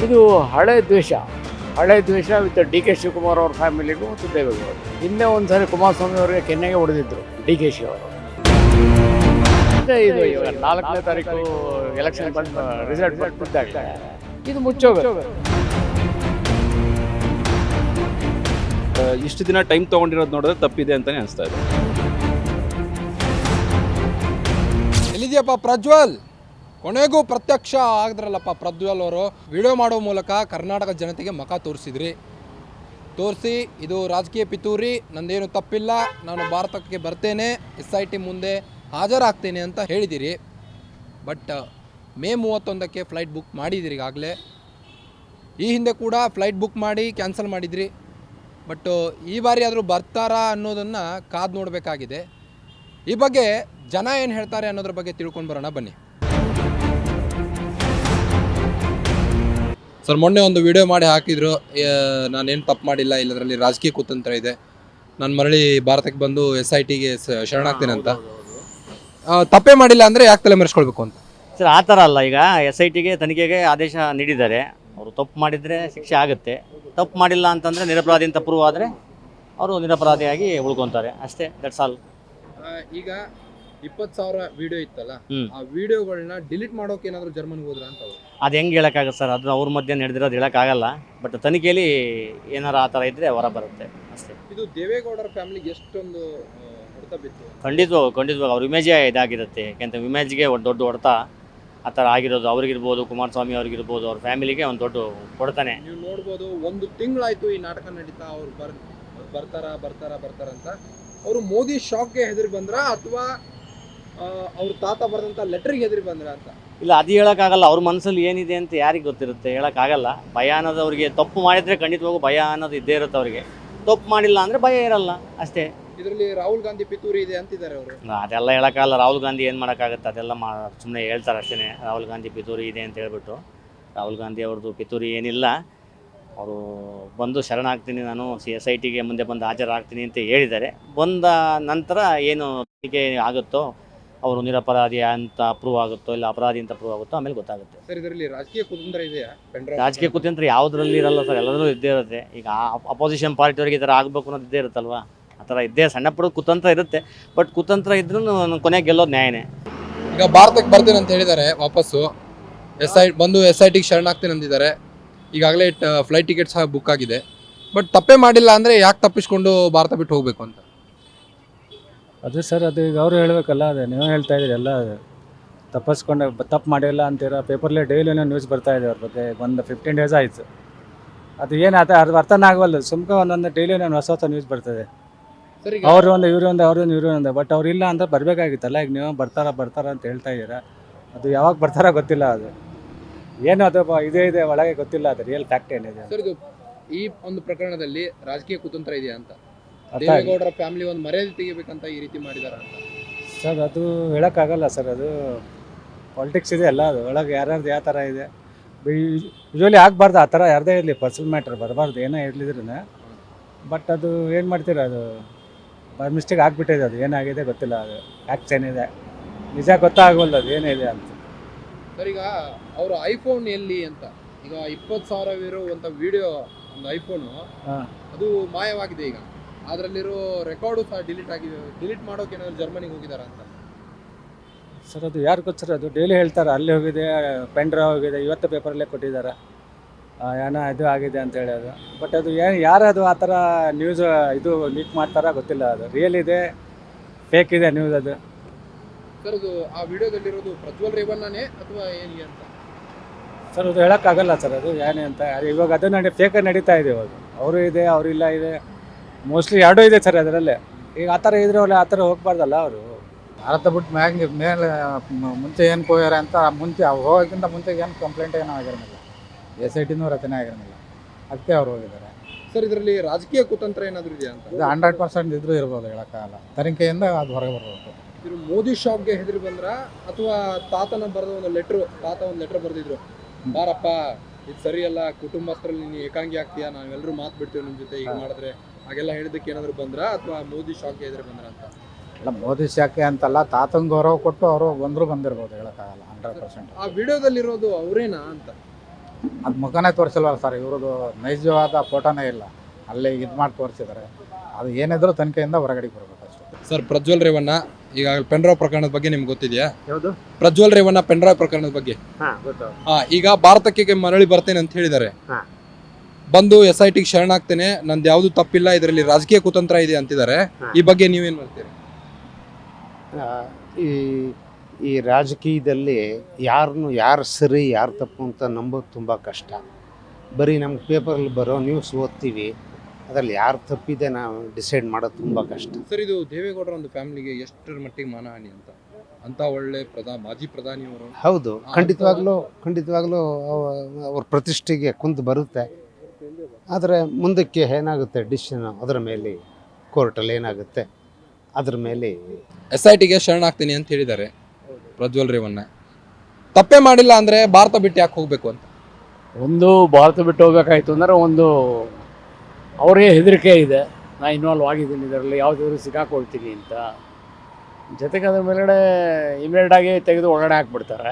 ಇದು ಹಳೆ ದ್ವೇಷ ವಿತ್ ಡಿ ಕೆ ಶಿವಕುಮಾರ್ ಅವ್ರ ಫ್ಯಾಮಿಲಿಗೂ ಮತ್ತು ದೇವೇಗೌಡ. ಹಿಂದೆ ಒಂದ್ಸರಿ ಕುಮಾರಸ್ವಾಮಿ ಅವರಿಗೆ ಕೆನ್ನೆಗೆ ಹೊಡೆದಿದ್ರು ಡಿ ಕೆ ಶಿ ಅವರು. ಮತ್ತೆ ಇದು ಇವಾಗ 4ನೇ ತಾರೀಕು ಎಲೆಕ್ಷನ್ ಬಂದು ರಿಸಲ್ಟ್ ಬರ್ತಿದ್ದಾಗ ಇದು ಮುಚ್ಚೋಗುತ್ತೆ. ಇಷ್ಟು ದಿನ ಟೈಮ್ ತೊಗೊಂಡಿರೋದು ನೋಡಿದ್ರೆ ತಪ್ಪಿದೆ ಅಂತಲೇ ಅನಿಸ್ತಾ ಇದೆ. ಎಲ್ಲಿದೆಯಪ್ಪ ಪ್ರಜ್ವಲ್? ಕೊನೆಗೂ ಪ್ರತ್ಯಕ್ಷ ಆಗಿದ್ರಲ್ಲಪ್ಪ ಪ್ರಜ್ವಲ್ ಅವರು. ವಿಡಿಯೋ ಮಾಡೋ ಮೂಲಕ ಕರ್ನಾಟಕ ಜನತೆಗೆ ಮುಖ ತೋರಿಸಿ ಇದು ರಾಜಕೀಯ ಪಿತೂರಿ, ನಂದೇನು ತಪ್ಪಿಲ್ಲ, ನಾನು ಭಾರತಕ್ಕೆ ಬರ್ತೇನೆ, SIT ಮುಂದೆ ಹಾಜರಾಗ್ತೇನೆ ಅಂತ ಹೇಳಿದ್ದೀರಿ. ಬಟ್ ಮೇ 31ಕ್ಕೆ ಫ್ಲೈಟ್ ಬುಕ್ ಮಾಡಿದ್ದೀರಿ ಈಗಾಗಲೇ. ಈ ಹಿಂದೆ ಕೂಡ ಫ್ಲೈಟ್ ಬುಕ್ ಮಾಡಿ ಕ್ಯಾನ್ಸಲ್ ಮಾಡಿದ್ರಿ. ಬಟ್ ಈ ಬಾರಿ ಆದರೂ ಬರ್ತಾರಾ ಅನ್ನೋದನ್ನು ಕಾದು ನೋಡಬೇಕಾಗಿದೆ. ಈ ಬಗ್ಗೆ ಜನ ಏನು ಹೇಳ್ತಾರೆ ಅನ್ನೋದ್ರ ಬಗ್ಗೆ ತಿಳ್ಕೊಂಡು ಬರೋಣ ಬನ್ನಿ. ಸರ್, ಮೊನ್ನೆ ಒಂದು ವಿಡಿಯೋ ಮಾಡಿ ಹಾಕಿದ್ರು, ನಾನೇನು ತಪ್ಪು ಮಾಡಿಲ್ಲ, ಇಲ್ಲದ್ರಲ್ಲಿ ರಾಜಕೀಯ ಕುತಂತ್ರ ಇದೆ, ನಾನು ಮರಳಿ ಭಾರತಕ್ಕೆ ಬಂದು SITಗೆ ಶರಣಾಗ್ತೇನೆ ಅಂತ. ತಪ್ಪೇ ಮಾಡಿಲ್ಲ ಅಂದರೆ ಯಾಕೆ ತಲೆ ಮೆರೆಸ್ಕೊಳ್ಬೇಕು ಅಂತ? ಸರ್, ಆ ಥರ ಅಲ್ಲ. ಈಗ SITಗೆ ತನಿಖೆಗೆ ಆದೇಶ ನೀಡಿದ್ದಾರೆ. ಅವರು ತಪ್ಪು ಮಾಡಿದರೆ ಶಿಕ್ಷೆ ಆಗುತ್ತೆ. ತಪ್ಪು ಮಾಡಿಲ್ಲ ಅಂತಂದರೆ ನಿರಪರಾಧಿ ಅಂತ ಪ್ರೂವ್ ಆದರೆ ಅವರು ನಿರಪರಾಧಿಯಾಗಿ ಉಳ್ಕೊತಾರೆ ಅಷ್ಟೇ. That's all. ಈಗ 20,000 ವಿಡಿಯೋ ಇತ್ತಲ್ಲ, ಆ ವಿಡಿಯೋಗಳನ್ನ ಡಿಲೀಟ್ ಮಾಡೋಕೆ ಏನಾದರೂ ಜರ್ಮನಿಗೆ ಹೋದ್ರ ಅಂತ ಅದು ಹೆಂಗೆ ಹೇಳೋಕ್ಕಾಗುತ್ತೆ ಸರ್? ಅದು ಅವ್ರ ಮಧ್ಯೆ ನಡೆದಿರೋದು ಹೇಳೋಕ್ಕಾಗಲ್ಲ. ಬಟ್ ತನಿಖೆಯಲ್ಲಿ ಏನಾರು ಆ ಥರ ಇದ್ದರೆ ಹೊರ ಬರುತ್ತೆ ಅಷ್ಟೇ. ಇದು ದೇವೇಗೌಡರ ಫ್ಯಾಮಿಲಿಗೆ ಎಷ್ಟೊಂದು ಹೊಡೆತ ಬಿತ್ತು? ಖಂಡಿತವಾಗ ಅವ್ರ ಇಮೇಜೇ ಇದಾಗಿರುತ್ತೆ. ಯಾಕೆಂತ ಇಮೇಜ್ಗೆ ದೊಡ್ಡ ಹೊಡೆತ ಆ ಥರ ಆಗಿರೋದು. ಅವ್ರಿಗಿರ್ಬೋದು, ಕುಮಾರಸ್ವಾಮಿ ಅವ್ರಿಗಿರ್ಬೋದು, ಅವ್ರ ಫ್ಯಾಮಿಲಿಗೆ ಒಂದು ದೊಡ್ಡ ಹೊಡೆತಾನೆ. ನೀವು ನೋಡ್ಬೋದು, 1 ತಿಂಗಳಾಯ್ತು ಈ ನಾಟಕ ನಡೀತಾ. ಅವ್ರು ಬರ್ತಾರ ಅಂತ. ಅವರು ಮೋದಿ ಶಾಕ್ಗೆ ಹೆದರಿ ಬಂದ್ರ ಅಥವಾ ಅವ್ರ ತಾತ ಬರೆದಂಥ ಲೆಟರ್ಗೆ ಹೆದರಿ ಬಂದ್ರ ಅಂತ? ಇಲ್ಲ, ಅದು ಹೇಳೋಕ್ಕಾಗಲ್ಲ. ಅವ್ರ ಮನಸ್ಸಲ್ಲಿ ಏನಿದೆ ಅಂತ ಯಾರಿಗೆ ಗೊತ್ತಿರುತ್ತೆ, ಹೇಳೋಕ್ಕಾಗಲ್ಲ. ಭಯ ಅನ್ನೋದು ಅವ್ರಿಗೆ, ತಪ್ಪು ಮಾಡಿದರೆ ಖಂಡಿತವಾಗೂ ಭಯ ಅನ್ನೋದು ಇದ್ದೇ ಇರುತ್ತೆ ಅವ್ರಿಗೆ. ತಪ್ಪು ಮಾಡಿಲ್ಲ ಅಂದರೆ ಭಯ ಇರಲ್ಲ ಅಷ್ಟೇ. ಇದರಲ್ಲಿ ರಾಹುಲ್ ಗಾಂಧಿ ಪಿತೂರಿ ಇದೆ ಅಂತಿದ್ದಾರೆ ಅವರು. ಅದೆಲ್ಲ ಹೇಳೋಕ್ಕಾಗಲ್ಲ. ರಾಹುಲ್ ಗಾಂಧಿ ಏನು ಮಾಡೋಕ್ಕಾಗುತ್ತೆ? ಅದೆಲ್ಲ ಸುಮ್ಮನೆ ಹೇಳ್ತಾರೆ ಅಷ್ಟೇ. ರಾಹುಲ್ ಗಾಂಧಿ ಪಿತೂರಿ ಇದೆ ಅಂತ ಹೇಳ್ಬಿಟ್ಟು. ರಾಹುಲ್ ಗಾಂಧಿ ಅವ್ರದ್ದು ಪಿತೂರಿ ಏನಿಲ್ಲ. ಅವರು ಬಂದು ಶರಣಾಗ್ತೀನಿ, ನಾನು SITಗೆ ಮುಂದೆ ಬಂದು ಹಾಜರಾಗ್ತೀನಿ ಅಂತ ಹೇಳಿದ್ದಾರೆ. ಬಂದ ನಂತರ ಏನು ತನಿಖೆ ಆಗುತ್ತೋ, ಅವರು ನಿರಪರಾಧಿ ಅಂತ ಪ್ರೂವ್ ಆಗುತ್ತೋ ಇಲ್ಲ ಅಪರಾಧಿ ಅಂತ ಪ್ರೂವ್ ಆಗುತ್ತೋ ಆಮೇಲೆ ಗೊತ್ತಾಗುತ್ತೆ. ಸರ್, ಇದರಲ್ಲಿ ರಾಜಕೀಯ ಕುತಂತ್ರ ಇದೆಯಾ? ರಾಜಕೀಯ ಕುತಂತ್ರ ಯಾವುದರಲ್ಲಿ ಇರಲ್ಲ ಸರ್, ಎಲ್ಲದರಲ್ಲೂ ಇದ್ದೇ ಇರುತ್ತೆ. ಈಗ ಅಪೋಸಿಷನ್ ಪಾರ್ಟಿಯವರಿಗೆ ಈ ಥರ ಆಗಬೇಕು ಅನ್ನೋದು ಇದ್ದೇ ಇರುತ್ತಲ್ವ, ಆ ಥರ ಇದ್ದೇ ಸಣ್ಣ ಪುಟ್ಟ ಕುತಂತ್ರ ಇರುತ್ತೆ. ಬಟ್ ಕುತಂತ್ರ ಇದ್ರೂ ಕೊನೆಗೆ ಗೆಲ್ಲೋದು ನ್ಯಾಯನೇ. ಈಗ ಭಾರತಕ್ಕೆ ಬರ್ತೀನಿ ಅಂತ ಹೇಳಿದ್ದಾರೆ, ವಾಪಸ್ಸು SITಗೆ ಶರಣಾಗ್ತೀನಿ ಅಂತಿದ್ದಾರೆ. ಈಗಾಗಲೇ ಫ್ಲೈಟ್ ಟಿಕೆಟ್ಸ್ ಬುಕ್ ಆಗಿದೆ. ಬಟ್ ತಪ್ಪೇ ಮಾಡಿಲ್ಲ ಅಂದರೆ ಯಾಕೆ ತಪ್ಪಿಸ್ಕೊಂಡು ಭಾರತ ಬಿಟ್ಟು ಹೋಗಬೇಕು ಅಂತ? ಅದು ಸರ್, ಅದು ಈಗ ಅವರು ಹೇಳಬೇಕಲ್ಲ. ಅದು ನೀವು ಹೇಳ್ತಾ ಇದ್ದೀರಿ ಎಲ್ಲ ತಪ್ಪಿಸ್ಕೊಂಡು ತಪ್ಪು ಮಾಡಿಲ್ಲ ಅಂತೀರ. ಪೇಪರ್ಲಿ ಡೈಲಿ ನ್ಯೂಸ್ ಬರ್ತಾ ಇದೆ ಅವ್ರ ಬಗ್ಗೆ. ಒಂದು 15 ಡೇಸ್ ಆಯಿತು. ಅದು ಏನಾಯ್ತು ಅದು ಅರ್ಥನೇ ಆಗವಲ್ಲ. ಸುಮ್ಕೆ ಒಂದೊಂದು ಡೈಲಿ ಹೊಸ ನ್ಯೂಸ್ ಬರ್ತದೆ. ಅವರು ಒಂದು ಇವರು ಒಂದು ಬಟ್ ಅವ್ರು ಇಲ್ಲ ಅಂತ ಬರಬೇಕಾಗಿತ್ತಲ್ಲ. ಈಗ ನೀವು ಬರ್ತಾರ ಅಂತ ಹೇಳ್ತಾ ಇದ್ದೀರಾ. ಅದು ಯಾವಾಗ ಬರ್ತಾರ ಗೊತ್ತಿಲ್ಲ. ಅದು ಏನು ಅದು ಇದೆ ಒಳಗೆ ಗೊತ್ತಿಲ್ಲ. ಅದು ರಿಯಲ್ ಫ್ಯಾಕ್ಟ್ ಏನಿದೆ ಸರ್? ಇದು ಈ ಒಂದು ಪ್ರಕರಣದಲ್ಲಿ ರಾಜಕೀಯ ಕುತಂತ್ರ ಇದೆಯಾ ಅಂತ? ದೇವೇಗೌಡರ ಫ್ಯಾಮಿಲಿ ಒಂದು ಮರ್ಯಾದೆ ತೆಗಿಬೇಕಂತ ಈ ರೀತಿ ಮಾಡಿದಾರ ಅಂತ? ಸರ್, ಅದು ಹೇಳೋಕ್ಕಾಗಲ್ಲ ಸರ್. ಅದು ಪಾಲಿಟಿಕ್ಸ್ ಇದೆ ಅಲ್ಲ. ಅದು ಒಳಗೆ ಯಾರ್ಯಾರ್ದು ಯಾವ ಥರ ಇದೆ ಯೂಶ್ವಲಿ ಆಗಬಾರ್ದು. ಆ ಥರ ಯಾರದೇ ಇರಲಿ, ಪರ್ಸನಲ್ ಮ್ಯಾಟ್ರ್ ಬರಬಾರ್ದು ಏನೇ ಇರಲಿದ್ರೂ. ಬಟ್ ಅದು ಏನು ಮಾಡ್ತೀರ, ಅದು ಬೈ ಮಿಸ್ಟೇಕ್ ಆಗಿಬಿಟ್ಟಿದೆ. ಅದು ಏನಾಗಿದೆ ಗೊತ್ತಿಲ್ಲ. ಅದು ಫ್ಯಾಕ್ಟ್ಸ್ ಏನಿದೆ ನಿಜ ಗೊತ್ತಾಗವಲ್ಲ ಅದು ಏನಿದೆ ಅಂತ. ಸರ್, ಈಗ ಅವರು ಐಫೋನ್ ಎಲ್ಲಿ ಅಂತ, ಈಗ 20,000 ಇರುವಂಥ ವಿಡಿಯೋ ಒಂದು ಐಫೋನು ಅದು ಮಾಯವಾಗಿದೆ. ಈಗ ಅದರಲ್ಲಿರೋ ರೆಕಾರ್ಡು ಸಹ ಡಿಲೀಟ್ ಮಾಡೋಕೆ ಏನಾದ್ರು ಜರ್ಮನಿಗೆ ಹೋಗಿದಾರ ಅಂತ? ಸರ್, ಅದು ಯಾರು ಗೊತ್ತು ಸರ್? ಅದು ಡೈಲಿ ಹೇಳ್ತಾರೆ ಅಲ್ಲಿ ಹೋಗಿದೆ, ಪೆನ್ ಡ್ರೈವ್ ಹೋಗಿದೆ, ಇವತ್ತು ಪೇಪರಲ್ಲೇ ಕೊಟ್ಟಿದ್ದಾರೆ ಏನೋ ಇದು ಆಗಿದೆ ಅಂತ ಹೇಳೋದು. ಬಟ್ ಅದು ಯಾರದು ಆ ಥರ ನ್ಯೂಸ್ ಇದು ಲೀಕ್ ಮಾಡ್ತಾರ ಗೊತ್ತಿಲ್ಲ. ಅದು ರಿಯಲ್ ಇದೆ, ಫೇಕ್ ಇದೆ ನ್ಯೂಸ್ ಅದು. ಸರ್, ಅದು ಆ ವಿಡಿಯೋದಲ್ಲಿರೋದು ಪ್ರಜ್ವಲ್ ರೇವಣ್ಣನೇ ಅಥವಾ ಏನಿಗೆ ಅಂತ? ಸರ್, ಅದು ಹೇಳೋಕ್ಕಾಗಲ್ಲ ಸರ್. ಅದು ಏನೇ ಅಂತ ಇವಾಗ ಅದು ಫೇಕ್ ನಡೀತಾ ಇದೆ ಇವಾಗ. ಅವರು ಇದೆ, ಅವರಿಲ್ಲ ಇದೆ, ಮೋಸ್ಟ್ಲಿ ಎರಡೂ ಇದೆ ಸರ್ ಅದರಲ್ಲೇ. ಈಗ ಆ ಥರ ಇದ್ರೆ ಆ ಥರ ಹೋಗ್ಬಾರ್ದಲ್ಲ ಅವರು. ಭಾರತ ಬಿಟ್ಟು ಮೇಲೆ ಮುಂಚೆ ಏನು ಹೋಗ್ಯಾರ ಅಂತ ಮುಂಚೆ ಹೋಗೋಕ್ಕಿಂತ ಮುಂಚೆ ಏನು ಕಂಪ್ಲೇಂಟ್ ಏನೂ ಆಗಿರಲಿಲ್ಲ. SITನೂ ರಚನೆ ಆಗಿರಲಿಲ್ಲ, ಅದಕ್ಕೆ ಅವ್ರು ಹೋಗಿದ್ದಾರೆ. ಸರ್, ಇದರಲ್ಲಿ ರಾಜಕೀಯ ಕುತಂತ್ರ ಏನಾದರೂ ಇದೆಯಾ ಅಂತ? ಇದು 100% ಇದ್ರೂ ಇರ್ಬೋದು, ಹೇಳೋಕ್ಕಾಗಲ್ಲ. ತನಿಖೆಯಿಂದ ಅದು ಹೊರಗೆ ಬರ್ಬೇಕು. ಇದು ಮೋದಿ ಶಾಕ್ಗೆ ಹೆದರಿ ಬಂದ್ರ ಅಥವಾ ತಾತನ ಬರೆದ ಒಂದು ಲೆಟ್ರು, ಒಂದು ಲೆಟರ್ ಬರೆದಿದ್ರು, ಬಾರಪ್ಪ ಇದು ಸರಿಯಲ್ಲ, ಕುಟುಂಬಸ್ಥರಲ್ಲಿ ನೀನು ಏಕಾಂಗಿ ಆಗ್ತೀಯಾ, ನಾವೆಲ್ಲರೂ ಮಾತು ಬಿಡ್ತೀವಿ ನಿಮ್ಮ ಜೊತೆ, ಈಗ ಮಾಡಿದ್ರೆ ಹಾಗೆಲ್ಲ ಹೇಳಿದಕ್ಕೆ ಏನಾದರೂ ಬಂದ್ರ ಅಥವಾ ಮೋದಿ ಶಾಕ್ಗೆ ಹೆದರಿ ಬಂದ್ರ ಅಂತ? ಅಲ್ಲ, ಮೋದಿ ಶಾಖೆ ಅಂತಲ್ಲ, ತಾತಂಗೆ ಗೌರವ ಕೊಟ್ಟು ಅವರು ಬಂದಿರ್ಬೋದು, ಹೇಳೋಕ್ಕಾಗಲ್ಲ 100%. ಆ ವಿಡಿಯೋದಲ್ಲಿರೋದು ಅವರೇನಾ ಅಂತ? ಅದು ಮುಖನೇ ತೋರಿಸಿಲ್ವಲ್ಲ ಸರ್, ಇವ್ರದ್ದು ನೈಜವಾದ ಫೋಟೋನೇ ಇಲ್ಲ, ಅಲ್ಲಿ ಇದು ಮಾಡಿ ತೋರಿಸಿದ್ದಾರೆ. ಅದು ಏನಿದ್ರು ತನಿಖೆಯಿಂದ ಹೊರಗಡೆಗೆ ಬರಬೇಕು ಅಷ್ಟೇ. ಸರ್ ಪ್ರಜ್ವಲ್ ರೇವಣ್ಣ ಈಗ ಪೆನ್ಡ್ರೈವ್ ಪ್ರಕರಣದ ಬಗ್ಗೆ ನಿಮ್ಗೆ ಗೊತ್ತಿದೆಯಾ? ಯಾವುದು? ಪ್ರಜ್ವಲ್ ರೇವಣ್ಣ ಪೆನ್ಡ್ರೈವ್ ಪ್ರಕರಣದ ಬಗ್ಗೆ ಗೊತ್ತು. ಈಗ ಭಾರತಕ್ಕೆ ಮರಳಿ ಬರ್ತೇನೆ ಅಂತ ಹೇಳಿದ್ದಾರೆ. ಹಾ. ಬಂದು SITಗೆ ಶರಣಾಗ್ತೇನೆ, ನಂದು ಯಾವುದು ತಪ್ಪಿಲ್ಲ, ಇದರಲ್ಲಿ ರಾಜಕೀಯ ಕುತಂತ್ರ ಇದೆ ಅಂತಿದ್ದಾರೆ. ಹಾ. ಈ ಬಗ್ಗೆ ನೀವೇನು ಮಾಡ್ತೀರಿ? ಈ ರಾಜಕೀಯದಲ್ಲಿ ಯಾರು ಸರಿ ಯಾರು ತಪ್ಪು ಅಂತ ನಂಬೋದು ತುಂಬ ಕಷ್ಟ. ಬರೀ ನಮ್ಗೆ ಪೇಪರಲ್ಲಿ ಬರೋ ನ್ಯೂಸ್ ಓದ್ತೀವಿ, ಅದರಲ್ಲಿ ಯಾರು ತಪ್ಪಿದೆ ನಾವು ಡಿಸೈಡ್ ಮಾಡೋದು ತುಂಬ ಕಷ್ಟ. ಸರ್ ಇದು ದೇವೇಗೌಡರ ಒಂದು ಫ್ಯಾಮಿಲಿಗೆ ಎಷ್ಟರ ಮಟ್ಟಿಗೆ ಮಾನಹಾನಿ ಅಂತ ಒಳ್ಳೆ ಮಾಜಿ ಪ್ರಧಾನಿಯವರು? ಹೌದು, ಖಂಡಿತವಾಗ್ಲೂ ಅವ್ರ ಪ್ರತಿಷ್ಠೆಗೆ ಕುಂದು ಬರುತ್ತೆ. ಆದರೆ ಮುಂದಕ್ಕೆ ಏನಾಗುತ್ತೆ ಡಿಸಿಷನ್ ಅದರ ಮೇಲೆ, ಕೋರ್ಟಲ್ಲಿ ಏನಾಗುತ್ತೆ ಅದ್ರ ಮೇಲೆ. SITಗೆ ಶರಣಾಗ್ತೀನಿ ಅಂತ ಹೇಳಿದ್ದಾರೆ ಪ್ರಜ್ವಲ್ ರೇವಣ್ಣ. ತಪ್ಪೇ ಮಾಡಿಲ್ಲ ಅಂದರೆ ಭಾರತ ಬಿಟ್ಟು ಯಾಕೆ ಹೋಗಬೇಕು ಅಂತ? ಒಂದು ಭಾರತ ಬಿಟ್ಟು ಹೋಗ್ಬೇಕಾಯ್ತು ಅಂದರೆ ಒಂದು ಅವರಿಗೆ ಹೆದರಿಕೆ ಇದೆ, ನಾನು ಇನ್ವಾಲ್ವ್ ಆಗಿದ್ದೀನಿ ಇದರಲ್ಲಿ, ಯಾವುದಾದ್ರು ಸಿಕ್ಕಾಕೊಳ್ತೀನಿ ಅಂತ. ಜೊತೆಗೆ ಅದ್ರ ಮೇಲ್ಗಡೆ ಇಮಿಡಿಯೇಟಾಗಿ ತೆಗೆದು ಒಳಗಡೆ ಹಾಕ್ಬಿಡ್ತಾರೆ.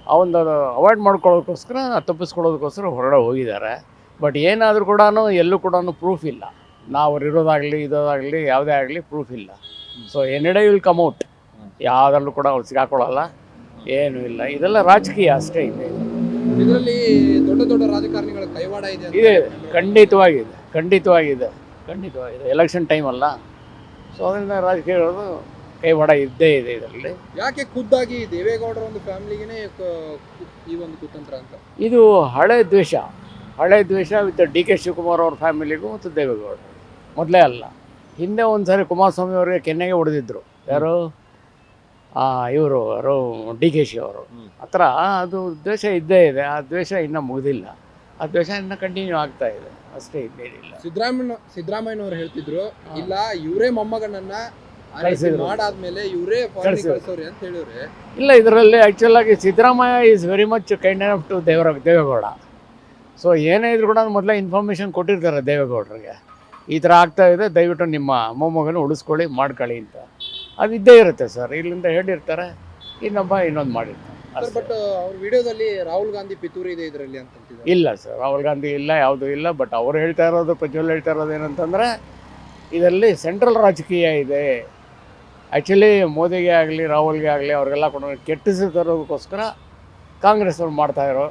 ಆ ಒಂದು ಅವಾಯ್ಡ್ ಮಾಡ್ಕೊಳ್ಳೋದಕ್ಕೋಸ್ಕರ, ತಪ್ಪಿಸ್ಕೊಳ್ಳೋದಕ್ಕೋಸ್ಕರ ಹೊರಗಡೆ ಹೋಗಿದ್ದಾರೆ. ಬಟ್ ಏನಾದರೂ ಕೂಡ ಎಲ್ಲೂ ಕೂಡ ಪ್ರೂಫ್ ಇಲ್ಲ, ನಾವು ಇರೋದಾಗಲಿ ಇದಾಗಲಿ ಯಾವುದೇ ಆಗಲಿ ಪ್ರೂಫ್ ಇಲ್ಲ. ಸೊ ಎನಿಡೇ ವಿಲ್ ಕಮ್ ಔಟ್, ಯಾವುದರಲ್ಲೂ ಕೂಡ ಅವ್ರು ಸಿಗಾಕೊಳ್ಳಲ್ಲ, ಏನೂ ಇಲ್ಲ. ಇದೆಲ್ಲ ರಾಜಕೀಯ ಅಷ್ಟೇ. ಇದರಲ್ಲಿ ದೊಡ್ಡ ದೊಡ್ಡ ರಾಜಕಾರಣಿಗಳ ಕೈವಾಡ ಇದೆ. ಖಂಡಿತವಾಗಿದೆ. ಎಲೆಕ್ಷನ್ ಟೈಮ್ ಅಲ್ಲ, ಸೊ ಅದರಿಂದ ರಾಜಕೀಯಗಳು ಕೈವಾಡ ಇದ್ದೇ ಇದೆ ಇದರಲ್ಲಿ. ಯಾಕೆ ಖುದ್ದಾಗಿ ದೇವೇಗೌಡರ ಒಂದು ಫ್ಯಾಮಿಲಿಗೆ ಈ ಒಂದು ಕುತಂತ್ರ ಅಂತ? ಇದು ಹಳೆ ದ್ವೇಷ ವಿತ್ DK ಶಿವಕುಮಾರ್ ಅವ್ರ ಫ್ಯಾಮಿಲಿಗೂ ಮತ್ತು ದೇವೇಗೌಡರು ಮೊದಲೇ ಅಲ್ಲ. ಹಿಂದೆ ಒಂದು ಸಾರಿ ಕುಮಾರಸ್ವಾಮಿ ಅವರಿಗೆ ಕೆನ್ನೆಗೆ ಹೊಡೆದಿದ್ರು. ಯಾರು? ಇವರು DK ಅವರು. ಆ ಥರ ಅದು ದ್ವೇಷ ಇದ್ದೇ ಇದೆ. ಆ ದ್ವೇಷ ಇನ್ನೂ ಮುಗಿದಿಲ್ಲ, ಆ ದ್ವೇಷ ಇನ್ನೂ ಕಂಟಿನ್ಯೂ ಆಗ್ತಾ ಇದೆ ಅಷ್ಟೇ, ಇನ್ನೇನಿಲ್ಲ. ಸಿದ್ದರಾಮಯ್ಯನವರು ಹೇಳ್ತಿದ್ರು, ಇಲ್ಲ ಇವರೇ ಮೊಮ್ಮಗನನ್ನ ಕಳಿಸಿದ್ರು, ಮಾಡಾದ್ಮೇಲೆ ಇವರೇ ಕಳಿಸೋರಿ ಅಂತ ಹೇಳಿದ್ರೆ. ಇಲ್ಲ, ಇದರಲ್ಲಿ ಆ್ಯಕ್ಚುಲ್ ಆಗಿ Siddaramaiah is very much kind enough to Deve Gowda. So ಏನೇ ಇದ್ರು ಕೂಡ ಮೊದಲೇ ಇನ್ಫಾರ್ಮೇಷನ್ ಕೊಟ್ಟಿರ್ತಾರೆ ದೇವೇಗೌಡರಿಗೆ, ಈ ಥರ ಆಗ್ತಾ ಇದೆ, ದಯವಿಟ್ಟು ನಿಮ್ಮ ಮೊಮ್ಮಗನ ಉಳಿಸ್ಕೊಳ್ಳಿ, ಮಾಡ್ಕೊಳ್ಳಿ ಅಂತ. ಅದು ಇದ್ದೇ ಇರುತ್ತೆ ಸರ್, ಇಲ್ಲಿಂದ ಹೇಳಿರ್ತಾರೆ, ಇನ್ನೊಂದು ಮಾಡಿರ್ತಾರೆ. ಬಟ್ ಅವ್ರ ವಿಡಿಯೋದಲ್ಲಿ ರಾಹುಲ್ ಗಾಂಧಿ ಪಿತೂರಿ ಇದೆ ಇದರಲ್ಲಿ ಅಂತ. ಇಲ್ಲ ಸರ್, ರಾಹುಲ್ ಗಾಂಧಿ ಇಲ್ಲ, ಯಾವುದೂ ಇಲ್ಲ. ಬಟ್ ಅವ್ರು ಹೇಳ್ತಾ ಇರೋದು, ಪ್ರಜ್ವಲ್ ಹೇಳ್ತಾ ಇರೋದು ಏನಂತಂದರೆ, ಇದರಲ್ಲಿ ಸೆಂಟ್ರಲ್ ರಾಜಕೀಯ ಇದೆ. ಆ್ಯಕ್ಚುಲಿ ಮೋದಿಗೆ ಆಗಲಿ ರಾಹುಲ್ಗೆ ಆಗಲಿ ಅವ್ರಿಗೆಲ್ಲ ಕೂಡ ಕೆಟ್ಟಿಸಿ ತರೋದಕ್ಕೋಸ್ಕರ ಕಾಂಗ್ರೆಸ್ ಅವ್ರು ಮಾಡ್ತಾ ಇರೋ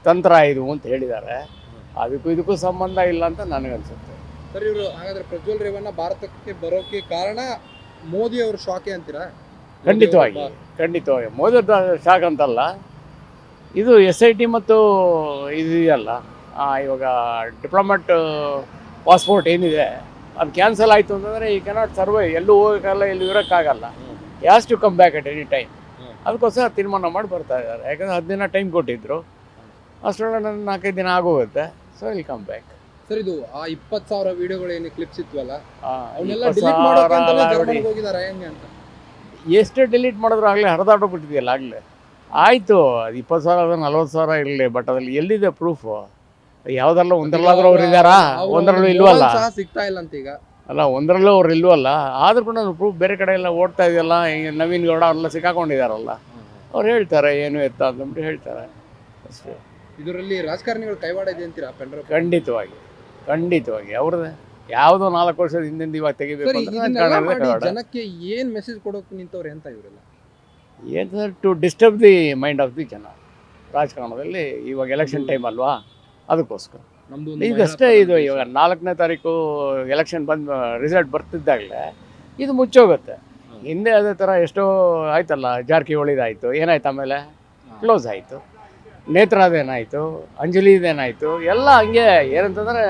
ತಂತ್ರ ಇದು ಅಂತ ಹೇಳಿದ್ದಾರೆ. ಇದಕ್ಕೂ ಸಂಬಂಧ ಇಲ್ಲ ಅಂತ ನನಗನ್ಸುತ್ತೆ. ಸರ್ ಇವರು ಹಾಗಾದ್ರೆ ಪ್ರಜ್ವಲ್ ರೇವಣ್ಣ ಭಾರತಕ್ಕೆ ಬರೋಕ್ಕೆ ಕಾರಣ ಮೋದಿ ಅವರು ಶಾಕೆ ಅಂತೀರಾ? ಖಂಡಿತವಾಗಿ ಮೋದಿ ಶಾಕ್ ಅಂತಲ್ಲ, ಇದು SIT ಮತ್ತು ಇದೆಯಲ್ಲ, ಇವಾಗ ಡಿಪ್ಲೊಮ್ಯಾಟ್ ಪಾಸ್ಪೋರ್ಟ್ ಏನಿದೆ ಅದು ಕ್ಯಾನ್ಸಲ್ ಆಯಿತು ಅಂತಂದರೆ ಈ ಕೆನಾಟ್ ಸರ್ವೈ, ಎಲ್ಲೂ ಹೋಗೋಕ್ಕಾಗಲ್ಲ, ಎಲ್ಲೂ ಇರೋಕ್ಕಾಗಲ್ಲ. Has to come back at any time. ಅದಕ್ಕೋಸ್ಕರ ತೀರ್ಮಾನ ಮಾಡಿ ಬರ್ತಾ ಇದ್ದಾರೆ. ಯಾಕಂದರೆ 10 ದಿನ ಟೈಮ್ ಕೊಟ್ಟಿದ್ರು, ಅಷ್ಟರೊಳಗೆ ನನ್ನ 4-5 ದಿನ ಆಗೋಗುತ್ತೆ. So will come back. Sir ಇದು ಆ 20,000 ವಿಡಿಯೋಗಳು ಏನು ಕ್ಲಿಪ್ಸ್ ಇತ್ವಲ್ಲ, ಎಷ್ಟೇ ಡಿಲೀಟ್ ಮಾಡಿದ್ರು ಆಗಲೇ ಹರಿದಾಡೋಗ್ಬಿಟ್ಟಿದೆಯಲ್ಲ ಆಗಲೇ. ಆಯಿತು, ಅದು 20,000 40,000 ಇರಲಿ, ಬಟ್ ಅದ್ರಲ್ಲಿ ಎಲ್ಲಿದೆ ಪ್ರೂಫು? ಯಾವುದರಲ್ಲೂ ಒಂದರಲ್ಲಾದ್ರೂ ಅವ್ರು ಇದ್ದಾರಾ? ಒಂದರಲ್ಲೂ ಇಲ್ವಲ್ಲ. ಸಿಗ್ತಾ ಇಲ್ಲ ಅಂತ ಈಗ ಅಲ್ಲ, ಒಂದರಲ್ಲೂ ಅವ್ರು ಇಲ್ವಲ್ಲ. ಆದ್ರೂ ಕೂಡ ಪ್ರೂಫ್ ಬೇರೆ ಕಡೆ ಎಲ್ಲ ಓಡ್ತಾ ಇದೆಯಲ್ಲ. ನವೀನ್ ಗೌಡ ಅವ್ರೆಲ್ಲ ಸಿಕ್ಕಾಕೊಂಡಿದ್ದಾರಲ್ಲ, ಅವ್ರು ಹೇಳ್ತಾರೆ ಏನು ಎತ್ತ ಅಂತಂದ್ಬಿಟ್ಟು ಹೇಳ್ತಾರೆ ಅಷ್ಟೇ. ಇದರಲ್ಲಿ ರಾಜಕಾರಣಿಗಳು ಕೈವಾಡ ಇದೆ ಅಂತೀರಾ? ಖಂಡಿತವಾಗಿ ಅವ್ರದ್ದೇ. ಯಾವುದೋ 4 ವರ್ಷದ ಹಿಂದಿಂದ ಇವಾಗ ತೆಗಿಬೇಕು ಜನಕ್ಕೆ ಏನು ಮೆಸೇಜ್ ಕೊಡೋಕೆ ನಿಂತವ್ರೆ ಅಂತ ಇವರೆಲ್ಲ? ಏನು sir, to disturb the mind of the ಜನ. ರಾಜಕಾರಣದಲ್ಲಿ ಇವಾಗ ಎಲೆಕ್ಷನ್ ಟೈಮ್ ಅಲ್ವಾ, ಅದಕ್ಕೋಸ್ಕರ ಈಗಷ್ಟೇ. ಇದು ಇವಾಗ 4ನೇ ತಾರೀಕು ಎಲೆಕ್ಷನ್ ರಿಸಲ್ಟ್ ಬರ್ತಿದ್ದಾಗಲೇ ಇದು ಮುಚ್ಚೋಗುತ್ತೆ. ಹಿಂದೆ ಅದೇ ಥರ ಎಷ್ಟೋ ಆಯ್ತಲ್ಲ, ಜಾರಕಿಹೊಳಿದಾಯಿತು, ಏನಾಯ್ತು ಆಮೇಲೆ ಕ್ಲೋಸ್ ಆಯಿತು. ನೇತ್ರಾದೇನಾಯಿತು, ಅಂಜಲಿದೇನಾಯಿತು, ಎಲ್ಲ ಹಂಗೆ. ಏನಂತಂದರೆ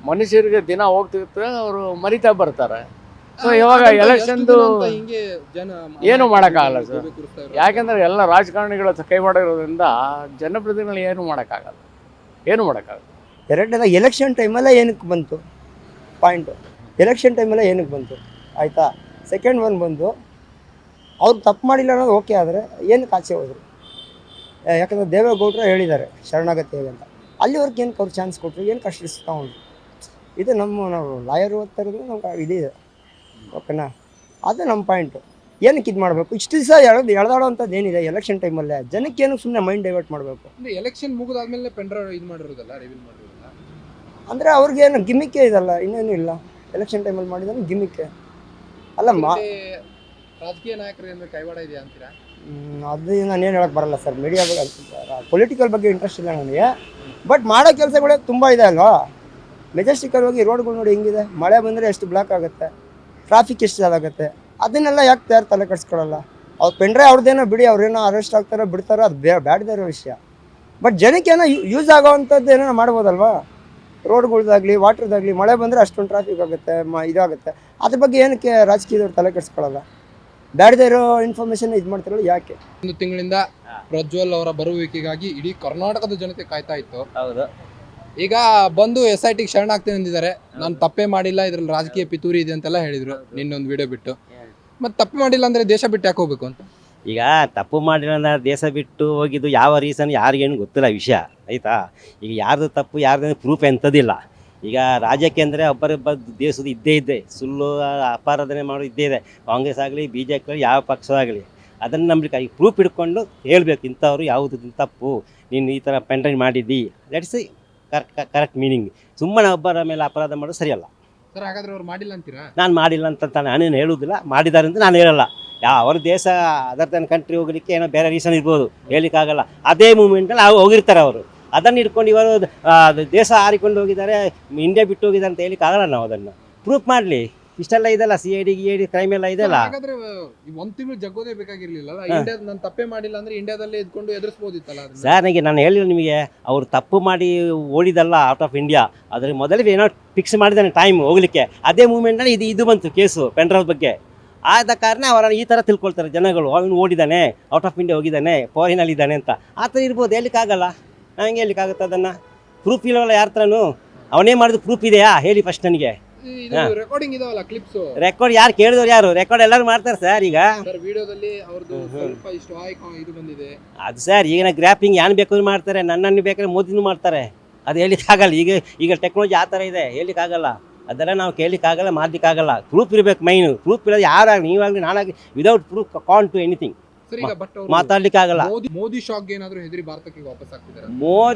ಮನುಷ್ಯರಿಗೆ ದಿನ ಹೋಗ್ತಿರ್ತಾರೆ, ಅವರು ಮರಿತಾ ಬರ್ತಾರೆ. ಸೊ ಇವಾಗ ಎಲೆಕ್ಷನ್ದು ಏನು ಮಾಡೋಕ್ಕಾಗಲ್ಲ ಸರ್, ಯಾಕೆಂದರೆ ಎಲ್ಲ ರಾಜಕಾರಣಿಗಳ ಕೈ ಮಾಡಿರೋದ್ರಿಂದ ಜನಪ್ರತಿನಿಧಿಗಳು ಏನು ಮಾಡೋಕ್ಕಾಗಲ್ಲ. ಎರಡನೇದ ಎಲೆಕ್ಷನ್ ಟೈಮಲ್ಲೇ ಏನಕ್ಕೆ ಬಂತು ಪಾಯಿಂಟು? ಎಲೆಕ್ಷನ್ ಟೈಮಲ್ಲೇ ಏನಕ್ಕೆ ಬಂತು ಆಯಿತಾ? ಸೆಕೆಂಡ್ ಒನ್ ಬಂದು ಅವ್ರು ತಪ್ಪು ಮಾಡಿಲ್ಲ ಅನ್ನೋದು ಓಕೆ, ಆದರೆ ಏನಕ್ಕೆ ಆಚೆ ಹೋದರು? ಯಾಕಂದರೆ ದೇವೇಗೌಡರು ಹೇಳಿದ್ದಾರೆ ಶರಣಾಗತಿ ಅಂತ. ಅಲ್ಲಿವರೆಗೆ ಏನಕ್ಕೆ ಅವ್ರು ಚಾನ್ಸ್ ಕೊಟ್ಟರು, ಏನಕ್ಕೆ ಅಷ್ಟು ರಿಸ್ಕ್ ತಗೊಂಡ್ರು? ಇದು ನಾವು ಲಾಯರ್ ಓದ್ತಾ ಇರೋದು ನಮ್ಗೆ ಇದಿದೆ, ಓಕೆನಾ? ಅದು ನಮ್ಮ ಪಾಯಿಂಟು. ಏನಕ್ಕೆ ಇದು ಮಾಡಬೇಕು? ಇಷ್ಟು ದಿವಸ ಎಳೆದಾಡೋವಂಥದ್ದು ಏನಿದೆ ಎಲೆಕ್ಷನ್ ಟೈಮಲ್ಲೇ? ಜನಕ್ಕೆ ಏನಕ್ಕೆ ಸುಮ್ಮನೆ ಮೈಂಡ್ ಡೈವರ್ಟ್ ಮಾಡಬೇಕು? ಅಂದ್ರೆ ಎಲೆಕ್ಷನ್ ಮುಗಿದಾದ್ಮೇಲೆ ಪೆಂಡ್ರೈವ್ ಇದು ಮಾಡಿರೋದಲ್ಲ, ರಿವೀಲ್ ಮಾಡಿರೋದಲ್ಲ. ಅಂದರೆ ಅವ್ರಿಗೇನು ಗಿಮಿಕ್ಕೇ ಇದಲ್ಲ, ಇನ್ನೇನು ಇಲ್ಲ. ಎಲೆಕ್ಷನ್ ಟೈಮಲ್ಲಿ ಮಾಡಿದ್ರೆ ಗಿಮಿಕ್ಕೆ ಅಲ್ಲ. ರಾಜಕೀಯ ನಾಯಕರು ಅಂದ್ರೆ ಕೈವಾಡ ಇದೆಯಾ ಅಂತೀರಾ? ಅದು ನಾನು ಏನು ಹೇಳಕ್ಕೆ ಬರಲ್ಲ ಸರ್. ಮೀಡಿಯಾ ಪೊಲಿಟಿಕಲ್ ಬಗ್ಗೆ ಇಂಟ್ರೆಸ್ಟ್ ಇಲ್ಲ ನನಗೆ. ಬಟ್ ಮಾಡೋ ಕೆಲಸಗಳೇ ತುಂಬ ಇದೆ ಅಲ್ವಾ? ಮೆಜೆಸ್ಟಿಕಲ್ಲಿ ಹೋಗಿ ರೋಡ್ಗಳು ನೋಡಿ ಹೆಂಗಿದೆ. ಮಳೆ ಬಂದರೆ ಎಷ್ಟು ಬ್ಲಾಕ್ ಆಗುತ್ತೆ, ಟ್ರಾಫಿಕ್ ಎಷ್ಟು ಆಗುತ್ತೆ. ಅದನ್ನೆಲ್ಲ ಯಾಕೆ ಯಾರು ತಲೆ ಕೆಡಿಸ್ಕೊಳ್ಳಲ್ಲ? ಅವ್ರು ಪೆಂಡ್ರೈವ್ ಅವ್ರದ್ದೇನೋ ಬಿಡಿ, ಅವ್ರೇನೋ ಅರೆಸ್ಟ್ ಆಗ್ತಾರೋ ಬಿಡ್ತಾರೋ ಅದು ಬ್ಯಾಡದೇ ಇರೋ ವಿಷಯ. ಬಟ್ ಜನಕ್ಕೇನೋ ಯೂಸ್ ಆಗೋವಂಥದ್ದು ಏನೋ ಮಾಡ್ಬೋದಲ್ವಾ? ರೋಡ್ಗಳ್ದಾಗಲಿ ವಾಟ್ರದಾಗಲಿ ಮಳೆ ಬಂದರೆ ಅಷ್ಟೊಂದು ಟ್ರಾಫಿಕ್ ಆಗುತ್ತೆ, ಇದಾಗುತ್ತೆ. ಅದ್ರ ಬಗ್ಗೆ ಏನಕ್ಕೆ ರಾಜಕೀಯದವ್ರು ತಲೆ ಕೆಡಿಸ್ಕೊಳ್ಳಲ್ಲ? ಬ್ಯಾಡದೇ ಇರೋ ಇನ್ಫಾರ್ಮೇಷನ್ ಇದು ಮಾಡ್ತಾರಲ್ಲ ಯಾಕೆ? ಒಂದು ತಿಂಗಳಿಂದ ಪ್ರಜ್ವಲ್ ಅವರ ಬರುವಿಕೆಗಾಗಿ ಇಡೀ ಕರ್ನಾಟಕದ ಜನತೆ ಕಾಯ್ತಾ ಇತ್ತು. ಹೌದು. ಈಗ ಬಂದು SIT ಶರಣಾಗ್ತೀನಿ ಅಂದಿದ್ದಾರೆ. ನಾನು ತಪ್ಪೇ ಮಾಡಿಲ್ಲ, ಇದ್ರಲ್ಲಿ ರಾಜಕೀಯ ಪಿತೂರಿ ಇದೆ ಅಂತೆಲ್ಲ ಹೇಳಿದ್ರು ನಿನ್ನೊಂದು ವಿಡಿಯೋ ಬಿಟ್ಟು. ಮತ್ತೆ ತಪ್ಪು ಮಾಡಿಲ್ಲ ಅಂದ್ರೆ ದೇಶ ಬಿಟ್ಟು ಯಾಕೆ ಹೋಗ್ಬೇಕು ಅಂತ? ಈಗ ತಪ್ಪು ಮಾಡಿಲ್ಲ ದೇಶ ಬಿಟ್ಟು ಹೋಗಿದ್ದು ಯಾವ ರೀಸನ್ ಯಾರಿಗೇನು ಗೊತ್ತಿಲ್ಲ ವಿಷಯ, ಆಯಿತಾ? ಈಗ ಯಾರ್ದು ತಪ್ಪು ಯಾರ್ದು ಪ್ರೂಫ್ ಎಂಥದ್ದಿಲ್ಲ. ಈಗ ರಾಜ್ಯಕ್ಕೆ ಅಂದರೆ ಒಬ್ಬರೊಬ್ಬ ದೇಶದ ಇದ್ದೇ ಸುಳ್ಳು ಅಪಾರಾಧನೆ ಮಾಡೋ ಇದ್ದೇ ಇದೆ. ಕಾಂಗ್ರೆಸ್ ಆಗಲಿ BJP ಆಗಲಿ ಯಾವ ಪಕ್ಷವಾಗಲಿ ಅದನ್ನು ನಂಬಲಿಕ್ಕೆ ಈ ಪ್ರೂಫ್ ಹಿಡ್ಕೊಂಡು ಹೇಳಬೇಕು, ಇಂಥವ್ರು ಯಾವುದು ತಪ್ಪು, ನೀನು ಈ ಥರ ಪೆಂಡ್ರೈವ್ ಮಾಡಿದ್ದಿ, ದಟ್ಸ್ ಕರೆಕ್ಟ್ ಮೀನಿಂಗ್. ಸುಮ್ಮನೆ ಒಬ್ಬರ ಮೇಲೆ ಅಪರಾಧ ಮಾಡೋದು ಸರಿಯಲ್ಲ. ಸರ್ ಹಾಗಾದ್ರೆ ಅವ್ರು ಮಾಡಿಲ್ಲ ಅಂತೀರಾ? ನಾನು ಮಾಡಿಲ್ಲ ಅಂತ ನಾನೇನು ಹೇಳುವುದಿಲ್ಲ, ಮಾಡಿದ್ದಾರೆ ಅಂತ ನಾನು ಹೇಳಲ್ಲ. ಅವ್ರ ದೇಶ ಅದರ್ ದನ್ ಕಂಟ್ರಿ ಹೋಗಲಿಕ್ಕೆ ಏನೋ ಬೇರೆ ರೀಸನ್ ಇರ್ಬೋದು, ಹೇಳಲಿಕ್ಕಾಗಲ್ಲ. ಅದೇ ಮೂಮೆಂಟಲ್ಲಿ ಹೋಗಿರ್ತಾರೆ ಅವರು. ಅದನ್ನು ಇಟ್ಕೊಂಡು ಇವರು ದೇಶ ಹಾರಿಕೊಂಡು ಹೋಗಿದ್ದಾರೆ, ಇಂಡಿಯಾ ಬಿಟ್ಟು ಹೋಗಿದ್ದಾರೆ ಅಂತ ಹೇಳಲಿಕ್ಕಾಗಲ್ಲ. ನಾವು ಅದನ್ನು ಪ್ರೂಫ್ ಮಾಡಲಿ. ಇಷ್ಟೆಲ್ಲ ಇದೆಲ್ಲ CID ಕ್ರೈಮ್ ಎಲ್ಲ ಇದೆಲ್ಲ. ಹಾಗಾದ್ರೆ ಒಂದು ತಿಂಗಳು ಜಗ್ಗೋದೇ ಬೇಕಾಗಿರ್ಲಿಲ್ಲ. ಇಂಡಿಯಾ ನಾನು ತಪ್ಪೇ ಮಾಡಿಲ್ಲ ಅಂದ್ರೆ ಇಂಡಿಯಾದಲ್ಲೇ ಇದ್ಕೊಂಡು ಎದುರಿಸಬಹುದಿತ್ತಲ್ಲ. ಸರ್ ನನಗೆ ನಾನು ಹೇಳಿಲ್ಲ ನಿಮಗೆ, ಅವರು ತಪ್ಪು ಮಾಡಿ ಓಡಿದಲ್ಲ ಔಟ್ ಆಫ್ ಇಂಡಿಯಾ. ಅದ್ರ ಮೊದಲೇ ಏನೋ ಫಿಕ್ಸ್ ಮಾಡಿದ್ದಾನೆ ಟೈಮ್ ಹೋಗ್ಲಿಕ್ಕೆ. ಅದೇ ಮೂಮೆಂಟಲ್ಲಿ ಇದು ಬಂತು ಕೇಸು ಪೆಂಡ್ರೈವ್ ಬಗ್ಗೆ. ಆದ ಕಾರಣ ಅವರನ್ನು ಈ ಥರ ತಿಳ್ಕೊಳ್ತಾರೆ ಜನಗಳು. ಅವನು ಓಡಿದ್ದಾನೆ, ಔಟ್ ಆಫ್ ಇಂಡಿಯಾ ಹೋಗಿದ್ದಾನೆ, ಫಾರಿನಲ್ಲಿ ಇದ್ದಾನೆ ಅಂತ. ಆ ಥರ ಇರ್ಬೋದು, ಹೇಳಲಿಕ್ಕಾಗಲ್ಲ. ನಂಗೆ ಹೇಳಲಿಕ್ಕಾಗುತ್ತೆ ಅದನ್ನು? ಪ್ರೂಫ್ ಇಲ್ಲವಲ್ಲ ಯಾರ ಥರನೂ. ಅವನೇ ಮಾಡಿದ ಪ್ರೂಫ್ ಇದೆಯಾ ಹೇಳಿ ಫಸ್ಟ್ ನನಗೆ? ರೆಕಾರ್ಡಿಂಗ್ ಇದಾವಲ್ಲ, ಕ್ಲಿಪ್ಸ್. ರೆಕಾರ್ಡ್ ಯಾರು ಕೇಳಿದವ್ರು ಯಾರು? ರೆಕಾರ್ಡ್ ಎಲ್ಲರೂ ಮಾಡ್ತಾರೆ ಸರ್. ಈಗ ಸರ್ ವಿಡಿಯೋದಲ್ಲಿ ಅವ್ರದ್ದು ಸ್ವಲ್ಪ ಇಷ್ಟು ಇದು ಬಂದಿದೆ. ಅದು ಸರ್ ಈಗಿನ ಗ್ರಾಫಿಂಗ್ ಏನು ಬೇಕಾದ್ರೂ ಮಾಡ್ತಾರೆ, ನನ್ನನ್ನು ಬೇಕಾದ್ರೆ ಮೋದಿನೂ ಮಾಡ್ತಾರೆ. ಅದು ಹೇಳಲಿಕ್ಕಾಗಲ್ಲ. ಈಗ ಟೆಕ್ನಾಲಜಿ ಆ ಥರ ಇದೆ, ಹೇಳಲಿಕ್ಕಾಗಲ್ಲ. ಅದೆಲ್ಲ ನಾವು ಕೇಳಲಿಕ್ಕಾಗಲ್ಲ, ಮಾಡಲಿಕ್ಕಾಗಲ್ಲ. ಪ್ರೂಫ್ ಇರಬೇಕು ಮೈನು. ಪ್ರೂಫ್ ಇರೋದು ಯಾರಾಗಲಿ, ನೀವಾಗಲಿ ನಾನಾಗಲಿ, without proof can't to anything ಮಾತಾಡ್ಲಿಕ್ಕಾಗಲ್ಲ. ಮೋದಿ ಶಾಕ್ ಏನಾದರೂ ಹೆದರಿ ಭಾರತಕ್ಕೆ ವಾಪಸ್ ಆಗ್ತಿದ್ದಾರೆ?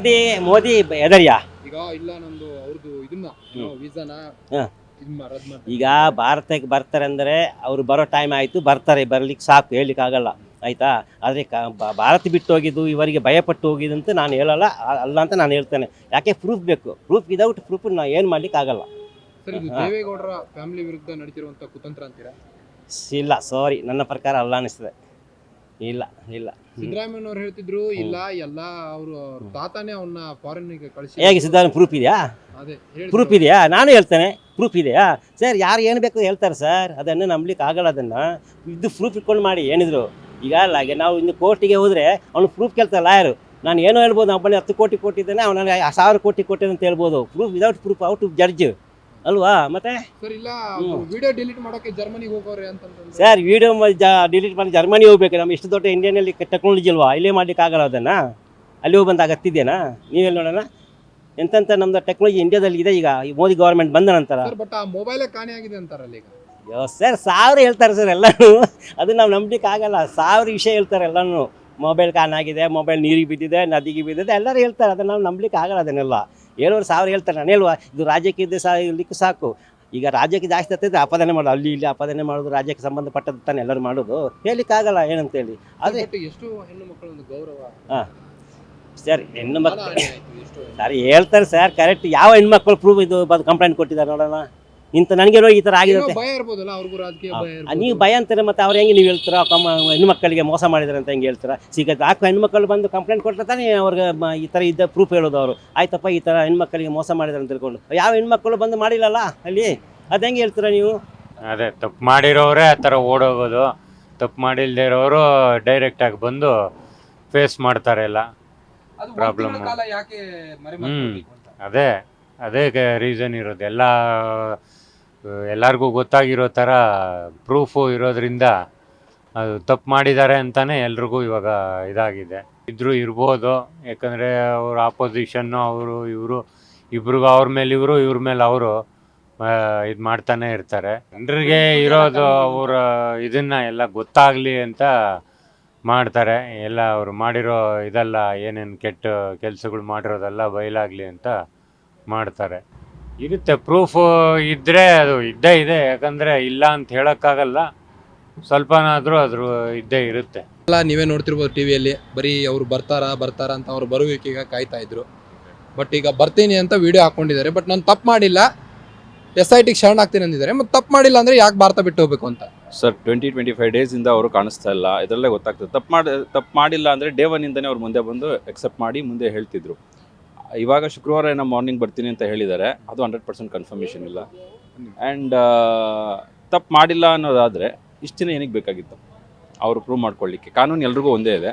ಮೋದಿ ಎದರಿಯಾ? ಈಗ ಇಲ್ಲ ನಂದು ಅವ್ರದ್ದು ಇದನ್ನ ವೀಸಾನ ರದ್ದು ಮಾಡಿ. ಈಗ ಭಾರತಕ್ಕೆ ಬರ್ತಾರೆ ಅಂದರೆ ಅವರು ಬರೋ ಟೈಮ್ ಆಯಿತು, ಬರ್ತಾರೆ, ಬರ್ಲಿಕ್ಕೆ ಸಾಕು, ಹೇಳಲಿಕ್ಕಾಗಲ್ಲ, ಆಯಿತಾ? ಆದರೆ ಭಾರತ ಬಿಟ್ಟು ಹೋಗಿದ್ದು ಇವರಿಗೆ ಭಯಪಟ್ಟು ಹೋಗಿದ್ದು ಅಂತ ನಾನು ಹೇಳಲ್ಲ, ಅಲ್ಲ ಅಂತ ನಾನು ಹೇಳ್ತೇನೆ. ಯಾಕೆ ಪ್ರೂಫ್ ಬೇಕು. ಪ್ರೂಫ್ ವಿದೌಟ್ ಪ್ರೂಫ್ ನಾವು ಏನು ಮಾಡ್ಲಿಕ್ಕೆ ಆಗಲ್ಲ. ಸರ್ ಇದು ದೇವೇಗೌಡರ ಫ್ಯಾಮಿಲಿ ವಿರುದ್ಧ ನಡೀತಿರುವಂಥ ಕುತಂತ್ರ ಅಂತೀರಾ? ಇಲ್ಲ, ಸಾರಿ, ನನ್ನ ಪ್ರಕಾರ ಅಲ್ಲ ಅನಿಸ್ತದೆ. ಇಲ್ಲ. ಸಿದ್ದರಾಮಯ್ಯನವ್ರು ಹೇಳ್ತಿದ್ರು ಇಲ್ಲ ಎಲ್ಲ ಅವರು ತಾತನೇ ಅವನ್ನ ಫಾರಿನ್ಗೆ ಕಳಿಸಿ. ಹೇಗೆ ಸಿದ್ದರಾಮಯ್ಯ ಪ್ರೂಫ್ ಇದೆಯಾ? ಅದೇ ಪ್ರೂಫ್ ಇದೆಯಾ? ನಾನು ಹೇಳ್ತೇನೆ ಪ್ರೂಫ್ ಇದೆಯಾ ಸರ್. ಯಾರು ಏನು ಬೇಕು ಹೇಳ್ತಾರೆ ಸರ್, ಅದನ್ನು ನಂಬಲಿಕ್ಕೆ ಆಗಲ್ಲ. ಅದನ್ನು ಇದು ಪ್ರೂಫ್ ಇಟ್ಕೊಂಡು ಮಾಡಿ ಏನಿದ್ರು. ಈಗ ನಾವು ಇನ್ನು ಕೋರ್ಟಿಗೆ ಹೋದರೆ ಅವನು ಪ್ರೂಫ್ ಕೇಳ್ತಾರೆ ಲಾಯರು. ನಾನು ಏನೋ ಹೇಳ್ಬೋದು, ನಾವು ಬಳಿ 10 ಕೋಟಿ ಕೊಟ್ಟಿದ್ದೇನೆ, ಅವನಿಗೆ 1000 ಕೋಟಿ ಕೊಟ್ಟಿದ್ದೆ ಅಂತ ಹೇಳ್ಬೋದು. Proof without proof out judge ಅಲ್ವಾ? ಮತ್ತೆ ಸರ್ ಇಲ್ಲ ವಿಡಿಯೋ ಡಿಲೀಟ್ ಮಾಡೋಕೆ ಜರ್ಮನಿಗೆ ಹೋಗೋರೆ ಅಂತಂದ್ರೆ ಸರ್ ವಿಡಿಯೋ ಡಿಲೀಟ್ ಮಾಡಿ ಜರ್ಮನಿ ಹೋಗ್ಬೇಕು. ನಮ್ಮ ಇಷ್ಟು ದೊಡ್ಡ ಇಂಡಿಯಾನಲ್ಲಿ ಟೆಕ್ನಾಲಜಿ ಅಲ್ವಾ, ಇಲ್ಲೇ ಮಾಡ್ಲಿಕ್ಕೆ ಆಗಲ್ಲ. ಅದನ್ನು ಅಲ್ಲಿ ಹೋಗಿ ಬಂದಾಗ ಹತ್ತಿದ್ದೇನಾ? ನೀವೆಲ್ಲಿ ನೋಡೋಣ ಎಂತೆಂಥ ನಮ್ದು ಟೆಕ್ನಾಲಜಿ ಇಂಡಿಯಾದಲ್ಲಿ ಇದೆ. ಈಗ ಈ ಮೋದಿ ಗೌರ್ಮೆಂಟ್ ಬಂದ ನಂತರ ಬಟ್ ಆ ಮೊಬೈಲೇ ಕಾಣೆ ಆಗಿದೆ ಅಂತಾರಲ್ಲ ಈಗ. ಸರ್ 1000 ಹೇಳ್ತಾರೆ ಸರ್ ಎಲ್ಲನೂ. ಅದು ನಾವು ನಂಬಲಿಕ್ಕೆ ಆಗಲ್ಲ. 1000 ವಿಷಯ ಹೇಳ್ತಾರೆ ಎಲ್ಲನೂ. ಮೊಬೈಲ್ ಕಾನ್ ಆಗಿದೆ, ಮೊಬೈಲ್ ನೀರಿಗೆ ಬಿದ್ದಿದೆ, ನದಿಗೆ ಬಿದ್ದಿದೆ, ಎಲ್ಲರೂ ಹೇಳ್ತಾರೆ. ಅದನ್ನು ನಾವು ನಂಬಲಿಕ್ಕೆ ಆಗಲ್ಲ. ಅದನ್ನೆಲ್ಲ 1000 ಹೇಳ್ತಾರೆ. ನಾನು ಹೇಳುವ ಇದು ರಾಜ್ಯಕ್ಕೆ ಇದ್ದೇ ಇರಲಿಕ್ಕೆ ಸಾಕು. ಈಗ ರಾಜ್ಯಕ್ಕೆ ಜಾಸ್ತಿ ಆಗ್ತದೆ ಅಪಾದನೆ ಮಾಡೋದು, ಅಲ್ಲಿ ಇಲ್ಲಿ ಅಪಾದನೆ ಮಾಡೋದು, ರಾಜ್ಯಕ್ಕೆ ಸಂಬಂಧಪಟ್ಟದ್ದು ತಾನೆ ಎಲ್ಲರೂ ಮಾಡೋದು. ಹೇಳಲಿಕ್ಕಾಗಲ್ಲ ಏನಂತೇಳಿ. ಆದರೆ ಎಷ್ಟು ಹೆಣ್ಣು ಮಕ್ಕಳ ಒಂದು ಗೌರವ. ಹಾಂ ಸರ್, ಹೆಣ್ಣು ಮಕ್ಕಳು ಸರ್ ಹೇಳ್ತಾರೆ ಸರ್, ಕರೆಕ್ಟ್. ಯಾವ ಹೆಣ್ಮಕ್ಳು ಪ್ರೂಫ್ ಇದು ಬಂದು ಕಂಪ್ಲೇಂಟ್ ಕೊಟ್ಟಿದ್ದಾರೆ ನೋಡೋಣ. ಇಂಥ ನನಗೇನೋ ಈ ಥರ ಆಗಿರುತ್ತೆ. ಭಯ ಇರ್ಬೋದಲ್ಲ ಅವ್ರಿಗೂ, ರಾಜಕೀಯ ಭಯ. ನೀವು ಭಯ ಅಂತಾರೆ, ಮತ್ತು ಅವ್ರು ಹೆಂಗೆ ನೀವು ಹೇಳ್ತೀರಾ ಹೆಣ್ಮಕ್ಕಳಿಗೆ ಮೋಸ ಮಾಡಿದ್ದಾರೆ ಅಂತ ಹೆಂಗೆ ಹೇಳ್ತೀರಾ? ಸಿಗುತ್ತೆ ಹಾಕು ಹೆಣ್ಮಕ್ಳು ಬಂದು ಕಂಪ್ಲೇಂಟ್ ಕೊಟ್ಟರೆ ತಾನೇ ಅವ್ರಿಗೆ ಈ ಥರ ಇದ್ದ ಪ್ರೂಫ್ ಹೇಳೋದು. ಅವರು ಆಯ್ತಪ್ಪ ಈ ಥರ ಹೆಣ್ಮಕ್ಕಳಿಗೆ ಮೋಸ ಮಾಡಿದ್ದಾರೆ ಅಂತ ತಿಳ್ಕೊಂಡು. ಯಾವ ಹೆಣ್ಮಕ್ಳು ಬಂದು ಮಾಡಿಲ್ಲಲ್ಲ ಅಲ್ಲಿ, ಅದು ಹೆಂಗೆ ಹೇಳ್ತೀರಾ ನೀವು? ಅದೇ ತಪ್ಪು ಮಾಡಿರೋರೇ ಆ ಥರ ಓಡೋಗೋದು, ತಪ್ಪು ಮಾಡಿಲ್ಲದೆ ಇರೋರು ಡೈರೆಕ್ಟಾಗಿ ಬಂದು ಫೇಸ್ ಮಾಡ್ತಾರೆ ಎಲ್ಲ ಪ್ರಾಬ್ಲಮ್. ಅದೇ ರೀಸನ್ ಇರೋದು. ಎಲ್ಲರಿಗೂ ಗೊತ್ತಾಗಿರೋ ಥರ ಪ್ರೂಫು ಇರೋದ್ರಿಂದ ಅದು ತಪ್ಪು ಮಾಡಿದ್ದಾರೆ ಅಂತಲೇ ಎಲ್ರಿಗೂ ಇವಾಗ ಇದಾಗಿದೆ. ಇರ್ಬೋದು, ಯಾಕಂದರೆ ಅವ್ರ ಆಪೋಸಿಷನ್ನು ಅವರು ಇವರು ಇಬ್ರಿಗೂ ಅವ್ರ ಮೇಲೆ ಇವರು, ಇವ್ರ ಮೇಲೆ ಅವರು ಇದು ಮಾಡ್ತಾನೆ ಇರ್ತಾರೆ. ಜನರಿಗೆ ಇರೋದು ಅವರ ಇದನ್ನ ಎಲ್ಲ ಗೊತ್ತಾಗಲಿ ಅಂತ ಮಾಡ್ತಾರೆ. ಎಲ್ಲ ಅವರು ಮಾಡಿರೋ ಇದೆಲ್ಲ ಏನೇನು ಕೆಟ್ಟ ಕೆಲಸಗಳು ಮಾಡಿರೋದೆಲ್ಲ ಬಯಲಾಗಲಿ ಅಂತ ಮಾಡ್ತಾರೆ. ಇರುತ್ತೆ, ಪ್ರೂಫ್ ಇದ್ದರೆ ಅದು ಇದ್ದೇ ಇದೆ. ಯಾಕಂದರೆ ಇಲ್ಲ ಅಂತ ಹೇಳೋಕ್ಕಾಗಲ್ಲ, ಸ್ವಲ್ಪನಾದರೂ ಅದ್ರ ಇದ್ದೇ ಇರುತ್ತೆ. ಎಲ್ಲ ನೀವೇ ನೋಡ್ತಿರ್ಬೋದು ಟಿವಿಯಲ್ಲಿ, ಬರೀ ಅವ್ರು ಬರ್ತಾರ ಅಂತ ಅವ್ರು ಬರುವಿಕೆಗೆ ಕಾಯ್ತಾ ಇದ್ರು. ಬಟ್ ಈಗ ಬರ್ತೀನಿ ಅಂತ ವಿಡಿಯೋ ಹಾಕೊಂಡಿದ್ದಾರೆ. ಬಟ್ ನಾನು ತಪ್ಪು ಮಾಡಿಲ್ಲ, SITಗೆ ಶರಣಾಗ್ತೀನಿ ಅಂದಿದ್ದಾರೆ. ಮತ್ತು ತಪ್ಪು ಮಾಡಿಲ್ಲ ಅಂದರೆ ಯಾಕೆ ಭಾರತ ಬಿಟ್ಟು ಹೋಗ್ಬೇಕು ಅಂತ ಸರ್ 20-25 ಡೇಸಿಂದ ಅವರು ಕಾಣಿಸ್ತಾ ಇಲ್ಲ. ಇದರಲ್ಲೇ ಗೊತ್ತಾಗ್ತದೆ ತಪ್ಪು ಮಾಡಿಲ್ಲ ಅಂದರೆ ಡೇ ಒನ್ನಿಂದನೇ ಅವ್ರು ಮುಂದೆ ಬಂದು ಎಕ್ಸೆಪ್ಟ್ ಮಾಡಿ ಮುಂದೆ ಹೇಳ್ತಿದ್ರು. ಇವಾಗ ಶುಕ್ರವಾರ ಏನೋ ಮಾರ್ನಿಂಗ್ ಬರ್ತೀನಿ ಅಂತ ಹೇಳಿದ್ದಾರೆ. ಅದು 100% ಕನ್ಫರ್ಮೇಷನ್ ಇಲ್ಲ. ಆ್ಯಂಡ್ ತಪ್ಪು ಮಾಡಿಲ್ಲ ಅನ್ನೋದಾದರೆ ಇಷ್ಟು ದಿನ ಏನಕ್ಕೆ ಬೇಕಾಗಿತ್ತು ಅವರು ಪ್ರೂವ್ ಮಾಡ್ಕೊಳ್ಳಿಕ್ಕೆ? ಕಾನೂನು ಎಲ್ರಿಗೂ ಒಂದೇ ಇದೆ.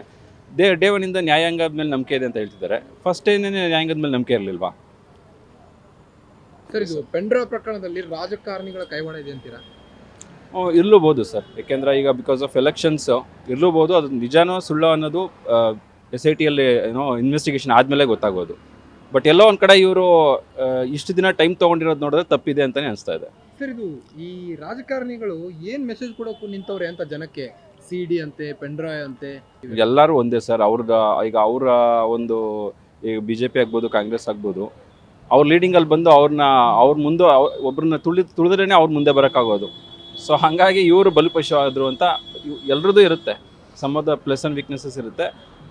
ಡೇ ಒನ್ನಿಂದ ನ್ಯಾಯಾಂಗದ ಮೇಲೆ ನಂಬಿಕೆ ಇದೆ ಅಂತ ಹೇಳ್ತಿದ್ದಾರೆ. ಫಸ್ಟ್ ಏನೇ ನ್ಯಾಯಾಂಗದ ಮೇಲೆ ನಂಬಿಕೆ ಇರಲಿಲ್ವಾ? ಸರ್, ಇದು ಪೆಂಡ್ರೈವ್ ಪ್ರಕರಣದಲ್ಲಿ ರಾಜಕಾರಣಿಗಳ ಕೈವಾಡ ಇದೆ ಅಂತೀರಾ? ಇರ್ಲೂಬೋದು ಸರ್. ಯಾಕೆಂದರೆ ಈಗ ಬಿಕಾಸ್ ಆಫ್ ಎಲೆಕ್ಷನ್ಸ್ ಇರ್ಲೂಬೋದು. ಅದು ನಿಜಾನೋ ಸುಳ್ಳೋ ಅನ್ನೋದು SITಯಲ್ಲಿ ಏನೋ ಇನ್ವೆಸ್ಟಿಗೇಷನ್ ಆದಮೇಲೆ ಗೊತ್ತಾಗೋದು. ಬಟ್ ಎಲ್ಲೋ ಒಂದು ಕಡೆ ಇವರು ಇಷ್ಟು ದಿನ ಟೈಮ್ ತೊಗೊಂಡಿರೋದು ನೋಡಿದ್ರೆ ತಪ್ಪಿದೆ ಅಂತಲೇ ಅನಿಸ್ತಾ ಇದೆ. ಸರ್, ಇದು ಈ ರಾಜಕಾರಣಿಗಳು ಏನು ಮೆಸೇಜ್ ಕೊಡೋಕ್ಕೂ ನಿಂತವ್ರೆ ಅಂತ ಜನಕ್ಕೆ? CD ಅಂತೆ, ಪೆಂಡ್ರೈವ್ ಅಂತೆ, ಎಲ್ಲರೂ ಒಂದೇ ಸರ್. ಈಗ ಅವರ ಒಂದು ಈಗ BJP ಆಗ್ಬೋದು, ಕಾಂಗ್ರೆಸ್ ಆಗ್ಬೋದು, ಅವ್ರ ಲೀಡಿಂಗಲ್ಲಿ ಬಂದು ಅವ್ರ ಮುಂದೆ ಒಬ್ಬರನ್ನ ತುಳಿದ್ರೇ ಅವ್ರ ಮುಂದೆ ಬರೋಕ್ಕಾಗೋದು. ಸೊ ಹಾಗಾಗಿ ಇವರು ಬಲಿಪಶು ಆದರು ಅಂತ ಎಲ್ರದ್ದು ಇರುತ್ತೆ. Some of the plus and weaknesses ಇರುತ್ತೆ.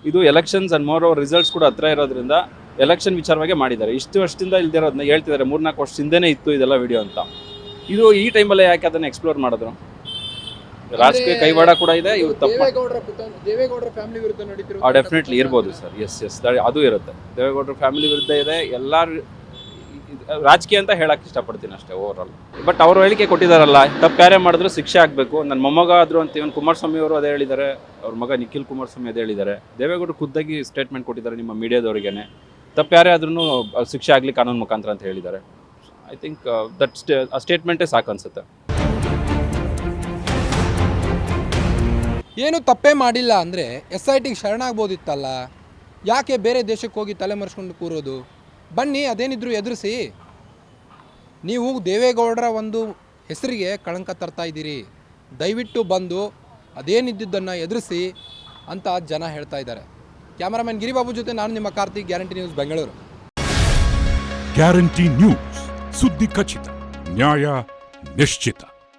ಇದು elections and moreover results ಕೂಡ ಹತ್ರ ಇರೋದ್ರಿಂದ ಎಲೆಕ್ಷನ್ ವಿಚಾರವಾಗಿ ಮಾಡಿದ್ದಾರೆ. ಇಷ್ಟು ವರ್ಷದಿಂದ ಇಲ್ದಿರೋದನ್ನ ಹೇಳ್ತಿದ್ದಾರೆ. 3-4 ವರ್ಷದಿಂದನೇ ಇತ್ತು ಇದೆಲ್ಲ ವಿಡಿಯೋ ಅಂತ. ಇದು ಈ ಟೈಮಲ್ಲೇ ಯಾಕೆ ಅದನ್ನು ಎಕ್ಸ್ಪ್ಲೋರ್ ಮಾಡಿದ್ರು? ರಾಜಕೀಯ ಕೈವಾಡ ಕೂಡ ಇದೆ. ಇವ್ರು ದೇವೇಗೌಡರ ಫ್ಯಾಮಿಲಿ ವಿರುದ್ಧ ನಡೀತಿರೋ ಡೆಫಿನೆಟ್ಲಿ ಇರ್ಬೋದು ಸರ್. ಎಸ್ ಅದು ಇರುತ್ತೆ. ದೇವೇಗೌಡರ ಫ್ಯಾಮಿಲಿ ವಿರುದ್ಧ ಇದೆ. ಎಲ್ಲರೂ ರಾಜಕೀಯ ಅಂತ ಹೇಳಕ್ಕೆ ಇಷ್ಟಪಡ್ತೀನಿ ಅಷ್ಟೇ ಓವರಾಲ್. ಬಟ್ ಅವರು ಹೇಳಿಕೆ ಕೊಟ್ಟಿದ್ದಾರಲ್ಲ, ತಪ್ಪು ಯಾರೇ ಮಾಡಿದ್ರು ಶಿಕ್ಷೆ ಆಗಬೇಕು. ನನ್ನ ಮೊಮ್ಮಗ ಆದರು ಅಂತ ಇವನು ಕುಮಾರಸ್ವಾಮಿ ಅವರು ಅದೇ ಹೇಳಿದ್ದಾರೆ. ಅವ್ರ ಮಗ ನಿಖಿಲ್ ಕುಮಾರಸ್ವಾಮಿ ಅದೇ ಹೇಳಿದ್ದಾರೆ. ದೇವೇಗೌಡರು ಖುದ್ದಾಗಿ ಸ್ಟೇಟ್ಮೆಂಟ್ ಕೊಟ್ಟಿದ್ದಾರೆ ನಿಮ್ಮ ಮೀಡಿಯಾದವರಿಗೇನೆ. ತಪ್ಪು ಯಾರೇ ಆದ್ರೂ ಶಿಕ್ಷೆ ಆಗಲಿ ಕಾನೂನು ಮುಖಾಂತರ ಅಂತ ಹೇಳಿದ್ದಾರೆ. ಐ ಥಿಂಕ್ ಆ ಸ್ಟೇಟ್ಮೆಂಟೇ ಸಾಕು ಅನ್ಸುತ್ತೆ. ಏನು ತಪ್ಪೇ ಮಾಡಿಲ್ಲ ಅಂದರೆ SITಗೆ ಶರಣಾಗ್ಬೋದಿತ್ತಲ್ಲ, ಯಾಕೆ ಬೇರೆ ದೇಶಕ್ಕೆ ಹೋಗಿ ತಲೆಮರೆಸ್ಕೊಂಡು ಕೂರೋದು? ಬನ್ನಿ, ಅದೇನಿದ್ರು ಎದುರಿಸಿ. ನೀವು ದೇವೇಗೌಡರ ಒಂದು ಹೆಸರಿಗೆ ಕಳಂಕ ತರ್ತಾ ಇದ್ದೀರಿ. ದಯವಿಟ್ಟು ಬಂದು ಅದೇನಿದ್ದನ್ನು ಎದುರಿಸಿ ಅಂತ ಜನ ಹೇಳ್ತಾ ಇದ್ದಾರೆ. ಕ್ಯಾಮರಾಮನ್ ಗಿರಿಬಾಬು ಜೊತೆ ನಾನು ನಿಮ್ಮ Karthik, guarantee news, Bengaluru. Guarantee news, ಸುದ್ದಿ ಖಚಿತ, ನ್ಯಾಯ ನಿಶ್ಚಿತ.